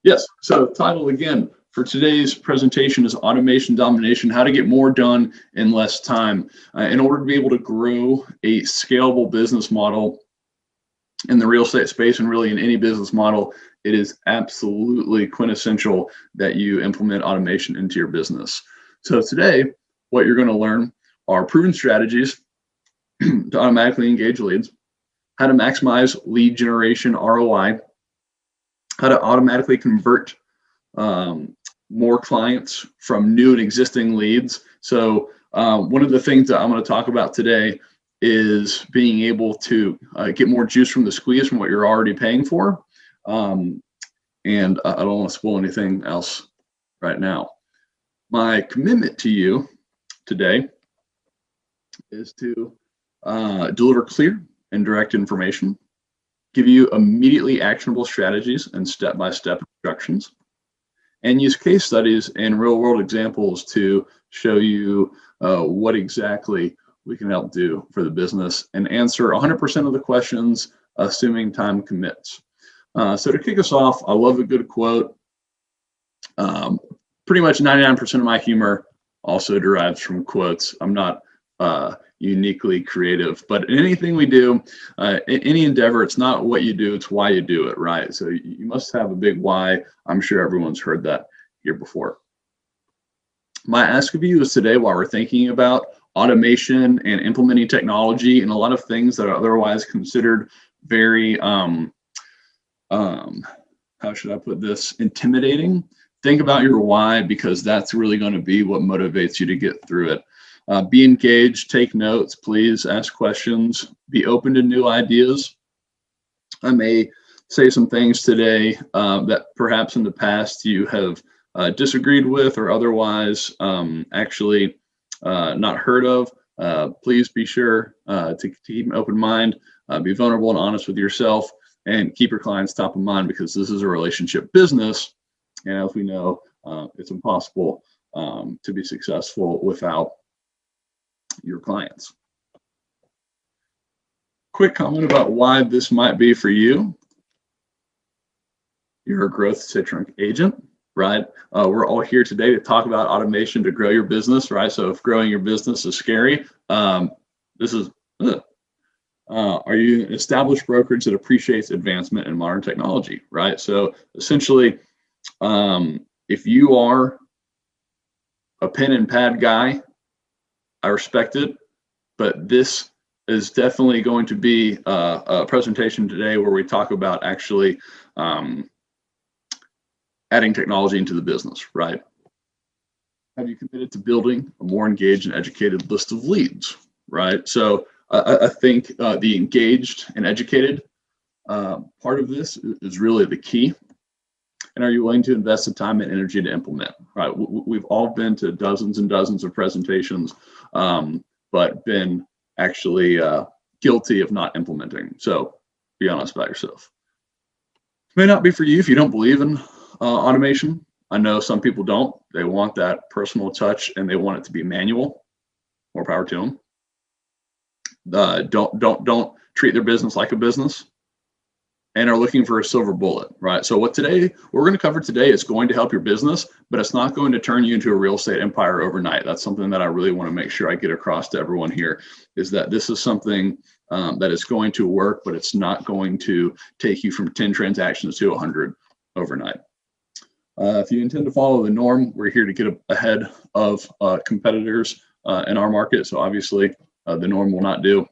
Yes, so title again for today's presentation is Automation Domination, how to get more done in less time. In order to be able to grow a scalable business model in the real estate space and really in any business model, it is absolutely quintessential that you implement automation into your business. So today, what you're going to learn are proven strategies to automatically engage leads, how to maximize lead generation ROI, how to automatically convert more clients from new and existing leads. So one of the things that I'm going to talk about today is being able to get more juice from the squeeze from what you're already paying for. And I don't want to spoil anything else right now. My commitment to you today is to deliver clear and direct information, give you immediately actionable strategies and step-by-step instructions, and use case studies and real-world examples to show you what exactly we can help do for the business and answer 100% of the questions, assuming time commits. So to kick us off, I love a good quote. Pretty much 99% of my humor also derives from quotes. I'm not uniquely creative, but in anything we do, any endeavor, it's not what you do, it's why you do it, right? So you must have a big why. I'm sure everyone's heard that here before. My ask of you is today, while we're thinking about automation and implementing technology and a lot of things that are otherwise considered very, how should I put this, intimidating, think about your why, because that's really going to be what motivates you to get through it. Be engaged, take notes, please ask questions, be open to new ideas. I may say some things today that perhaps in the past you have disagreed with or otherwise actually not heard of. Please be sure to keep an open mind, be vulnerable and honest with yourself, and keep your clients top of mind, because this is a relationship business. And as we know, it's impossible to be successful without your clients. Quick comment about why this might be for you. You're a growth Citrix agent, right? We're all here today to talk about automation to grow your business, right? So if growing your business is scary, this is, are you an established brokerage that appreciates advancement in modern technology, right? So essentially, if you are a pen and pad guy, I respect it, but this is definitely going to be a presentation today where we talk about actually adding technology into the business, right? Have you committed to building a more engaged and educated list of leads, right? So I think the engaged and educated part of this is really the key. And are you willing to invest the time and energy to implement, right? We've all been to dozens and dozens of presentations, but been actually guilty of not implementing. So be honest about yourself. It may not be for you if you don't believe in automation. I know some people don't. They want that personal touch and they want it to be manual. More power to them. Don't treat their business like a business, and are looking for a silver bullet, right? So what we're going to cover today is going to help your business, but it's not going to turn you into a real estate empire overnight. That's something that I really want to make sure I get across to everyone here, is that this is something that is going to work, but it's not going to take you from 10 transactions to 100 overnight. If you intend to follow the norm, we're here to get ahead of competitors in our market. So obviously the norm will not do.